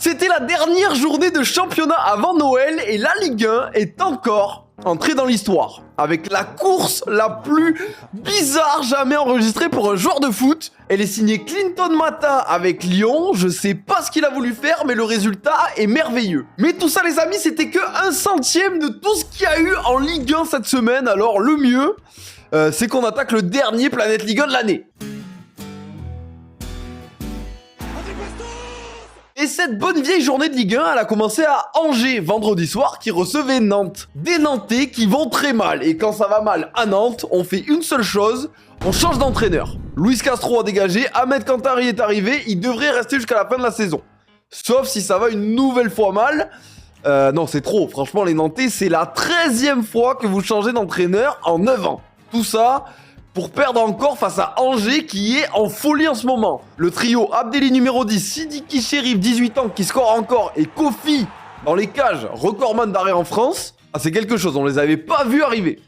C'était la dernière journée de championnat avant Noël et la Ligue 1 est encore entrée dans l'histoire. Avec la course la plus bizarre jamais enregistrée pour un joueur de foot. Elle est signée Clinton Mata avec Lyon. Je sais pas ce qu'il a voulu faire, mais le résultat est merveilleux. Mais tout ça les amis, c'était que 1/100e de tout ce qu'il y a eu en Ligue 1 cette semaine. Alors le mieux, c'est qu'on attaque le dernier Planète Ligue 1 de l'année. Et cette bonne vieille journée de Ligue 1, elle a commencé à Angers vendredi soir qui recevait Nantes. Des Nantais qui vont très mal. Et quand ça va mal à Nantes, on fait une seule chose, on change d'entraîneur. Luis Castro a dégagé, Ahmed Kantari est arrivé, il devrait rester jusqu'à la fin de la saison. Sauf si ça va une nouvelle fois mal. Non, c'est trop. Franchement, les Nantais, c'est la 13e fois que vous changez d'entraîneur en 9 ans. Tout ça pour perdre encore face à Angers qui est en folie en ce moment. Le trio Abdelli numéro 10, Sidiki Chérif 18 ans qui score encore et Kofi dans les cages, recordman d'arrêt en France. Ah, c'est quelque chose, on les avait pas vus arriver.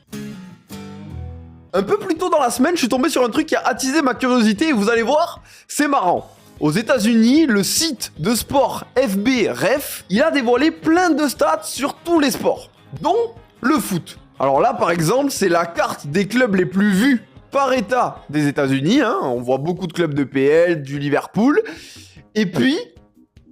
Un peu plus tôt dans la semaine, je suis tombé sur un truc qui a attisé ma curiosité et vous allez voir, c'est marrant. Aux États-Unis, le site de sport FBref, il a dévoilé plein de stats sur tous les sports, dont le foot. Alors là, par exemple, c'est la carte des clubs les plus vus par état des États-Unis, hein. On voit beaucoup de clubs de PL, du Liverpool. Et puis,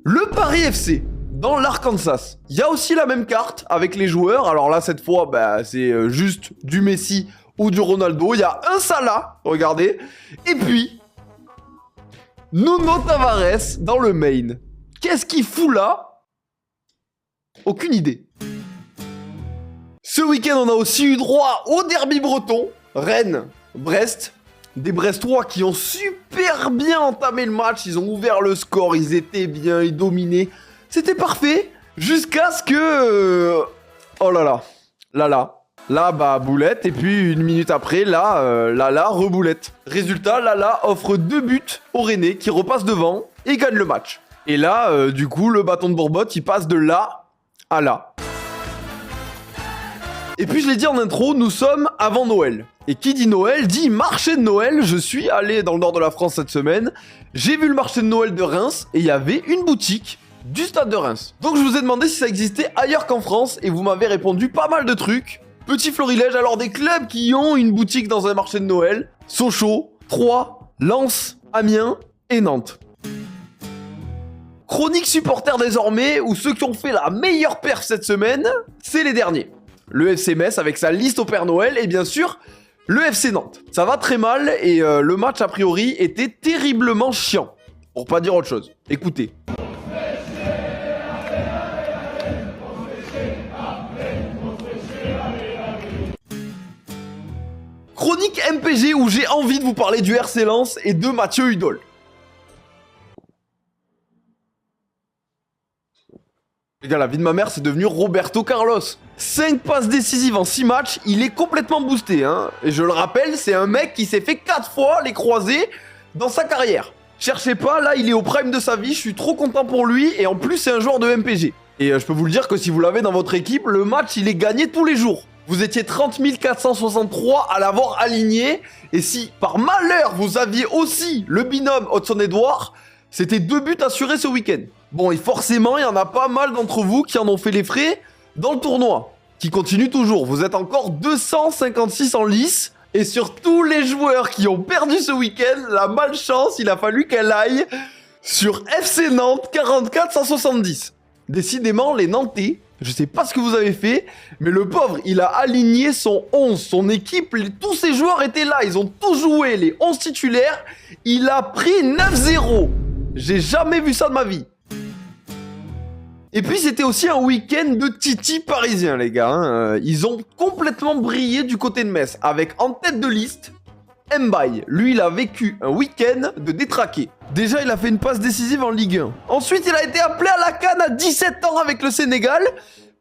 le Paris FC, dans l'Arkansas. Il y a aussi la même carte avec les joueurs. Alors là, cette fois, c'est juste du Messi ou du Ronaldo. Il y a un Salah, regardez. Et puis, Nuno Tavares dans le Maine. Qu'est-ce qu'il fout là? Aucune idée. Ce week-end, on a aussi eu droit au derby breton. Rennes, Brest. Des Brestois qui ont super bien entamé le match. Ils ont ouvert le score, ils étaient bien, ils dominaient. C'était parfait. Jusqu'à ce que... Oh là là. Là, boulette. Et puis, une minute après, reboulette. Résultat, Lala offre 2 buts aux Rennais qui repassent devant et gagnent le match. Et là, du coup, le bâton de Bourbotte, il passe de là à là. Et puis, je l'ai dit en intro, nous sommes avant Noël. Et qui dit Noël, dit marché de Noël. Je suis allé dans le nord de la France cette semaine. J'ai vu le marché de Noël de Reims et il y avait une boutique du stade de Reims. Donc, je vous ai demandé si ça existait ailleurs qu'en France et vous m'avez répondu pas mal de trucs. Petit florilège, alors des clubs qui ont une boutique dans un marché de Noël. Sochaux, Troyes, Lens, Amiens et Nantes. Chronique supporter désormais, où ceux qui ont fait la meilleure perf cette semaine, c'est les derniers. Le FC Metz avec sa liste au Père Noël et bien sûr, le FC Nantes. Ça va très mal et le match a priori était terriblement chiant. Pour pas dire autre chose. Écoutez. Chronique MPG où j'ai envie de vous parler du RC Lens et de Mathieu Hudol. Les gars, la vie de ma mère, c'est devenu Roberto Carlos. 5 passes décisives en 6 matchs, il est complètement boosté, hein. Et je le rappelle, c'est un mec qui s'est fait 4 fois les croisés dans sa carrière. Cherchez pas, là, il est au prime de sa vie, je suis trop content pour lui, et en plus, c'est un joueur de MPG. Et je peux vous le dire que si vous l'avez dans votre équipe, le match, il est gagné tous les jours. Vous étiez 30 463 à l'avoir aligné, et si, par malheur, vous aviez aussi le binôme Hudson-Edouard, c'était 2 buts assurés ce week-end. Bon, et forcément, il y en a pas mal d'entre vous qui en ont fait les frais dans le tournoi, qui continue toujours. Vous êtes encore 256 en lice, et sur tous les joueurs qui ont perdu ce week-end, la malchance, il a fallu qu'elle aille sur FC Nantes 44 170. Décidément, les Nantais, je sais pas ce que vous avez fait, mais le pauvre, il a aligné son 11, son équipe, tous ses joueurs étaient là, ils ont tous joué, les 11 titulaires, il a pris 9-0. J'ai jamais vu ça de ma vie. Et puis c'était aussi un week-end de Titi parisien les gars, hein. Ils ont complètement brillé du côté de Metz, avec en tête de liste, Mbaye. Lui il a vécu un week-end de détraqué. Déjà il a fait une passe décisive en Ligue 1. Ensuite il a été appelé à la CAN à 17 ans avec le Sénégal.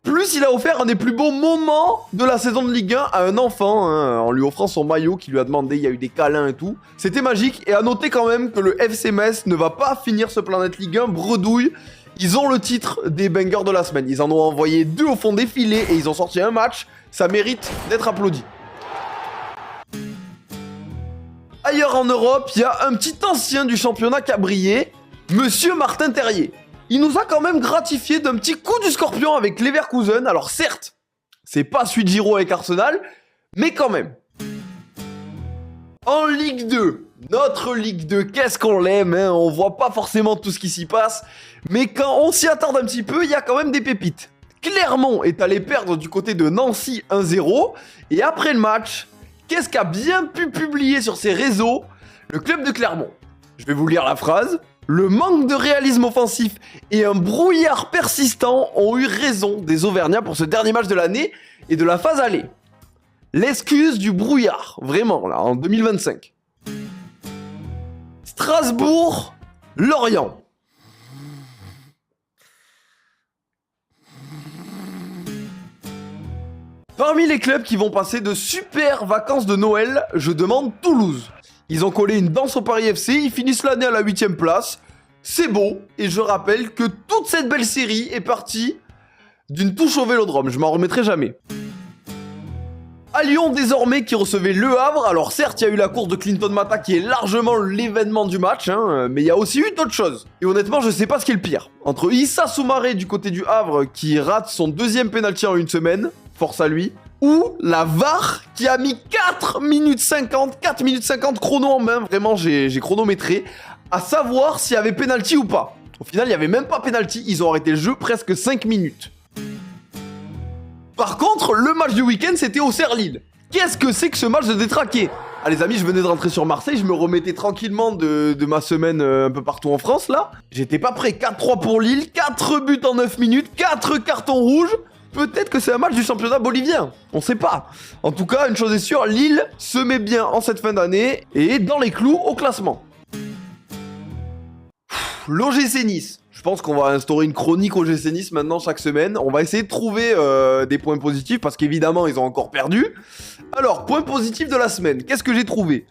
Plus il a offert un des plus beaux moments de la saison de Ligue 1 à un enfant, hein, en lui offrant son maillot qu'il lui a demandé, il y a eu des câlins et tout. C'était magique et à noter quand même que le FC Metz ne va pas finir ce Planète Ligue 1 bredouille. Ils ont le titre des bangers de la semaine. Ils en ont envoyé 2 au fond des filets et ils ont sorti un match. Ça mérite d'être applaudi. Ailleurs en Europe, il y a un petit ancien du championnat qui a brillé, Monsieur Martin Terrier. il nous a quand même gratifié d'un petit coup du scorpion avec Leverkusen. Alors certes, c'est pas celui de Giroud avec Arsenal, mais quand même. En Ligue 2, notre Ligue 2, qu'est-ce qu'on l'aime, hein, on voit pas forcément tout ce qui s'y passe, mais quand on s'y attarde un petit peu, il y a quand même des pépites. Clermont est allé perdre du côté de Nancy 1-0, et après le match, qu'est-ce qu'a bien pu publier sur ses réseaux le club de Clermont? Je vais vous lire la phrase. Le manque de réalisme offensif et un brouillard persistant ont eu raison des Auvergnats pour ce dernier match de l'année et de la phase aller. L'excuse du brouillard, vraiment, là, en 2025. Strasbourg, Lorient. Parmi les clubs qui vont passer de super vacances de Noël, je demande Toulouse. Ils ont collé une danse au Paris FC, ils finissent l'année à la 8ème place. C'est beau, et je rappelle que toute cette belle série est partie d'une touche au Vélodrome, je m'en remettrai jamais. À Lyon, désormais, qui recevait Le Havre, alors certes, il y a eu la course de Clinton Mata qui est largement l'événement du match, hein, mais il y a aussi eu d'autres choses. Et honnêtement, je sais pas ce qui est le pire. Entre Issa Soumaré du côté du Havre, qui rate son 2e pénalty en une semaine, force à lui, ou la VAR qui a mis 4 minutes 50 chrono en main, vraiment j'ai chronométré, à savoir s'il y avait pénalty ou pas. Au final, il n'y avait même pas pénalty, ils ont arrêté le jeu presque 5 minutes. Par contre, le match du week-end, c'était Auxerre-Lille. Qu'est-ce que c'est que ce match de détraqué? Ah les amis, je venais de rentrer sur Marseille, je me remettais tranquillement de ma semaine un peu partout en France, là. J'étais pas prêt, 4-3 pour Lille, 4 buts en 9 minutes, 4 cartons rouges. Peut-être que c'est un match du championnat bolivien, on sait pas. En tout cas, une chose est sûre, Lille se met bien en cette fin d'année et est dans les clous au classement. L'OGC Nice. Je pense qu'on va instaurer une chronique OGC Nice maintenant chaque semaine. On va essayer de trouver des points positifs parce qu'évidemment, ils ont encore perdu. Alors, point positif de la semaine, qu'est-ce que j'ai trouvé?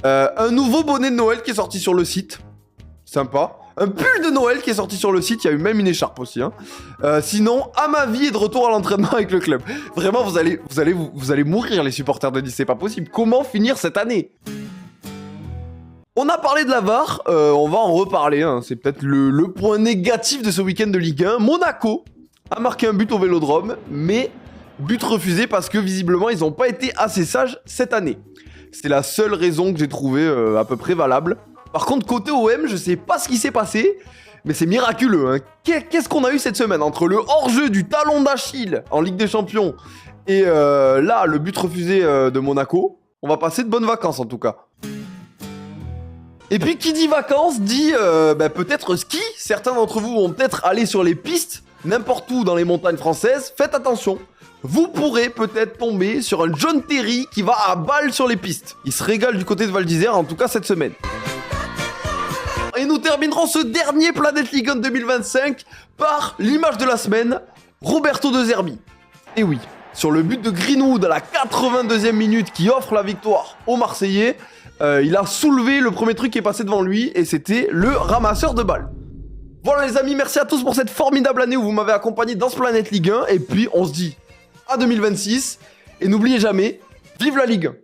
Un nouveau bonnet de Noël qui est sorti sur le site. Sympa. Un pull de Noël qui est sorti sur le site, il y a eu même une écharpe aussi. Hein. Sinon, Amavi est de retour à l'entraînement avec le club. Vraiment, vous allez mourir les supporters de Nice, c'est pas possible. Comment finir cette année? On a parlé de la VAR, on va en reparler, hein. C'est peut-être le point négatif de ce week-end de Ligue 1. Monaco a marqué un but au Vélodrome, mais but refusé parce que visiblement ils n'ont pas été assez sages cette année. C'est la seule raison que j'ai trouvée à peu près valable. Par contre, côté OM, je sais pas ce qui s'est passé, mais c'est miraculeux. Hein. Qu'est-ce qu'on a eu cette semaine entre le hors-jeu du talon d'Achille en Ligue des Champions et là, le but refusé de Monaco? On va passer de bonnes vacances en tout cas. Et puis qui dit vacances dit peut-être ski. Certains d'entre vous vont peut-être aller sur les pistes, n'importe où dans les montagnes françaises. Faites attention, vous pourrez peut-être tomber sur un John Terry qui va à balle sur les pistes. Il se régale du côté de Val d'Isère, en tout cas cette semaine. Et nous terminerons ce dernier Planète Ligue 1 2025 par l'image de la semaine, Roberto De Zerbi. Et oui, sur le but de Greenwood à la 82e minute qui offre la victoire aux Marseillais, il a soulevé le premier truc qui est passé devant lui et c'était le ramasseur de balles. Voilà les amis, merci à tous pour cette formidable année où vous m'avez accompagné dans ce Planète Ligue 1 et puis on se dit à 2026 et n'oubliez jamais, vive la Ligue 1.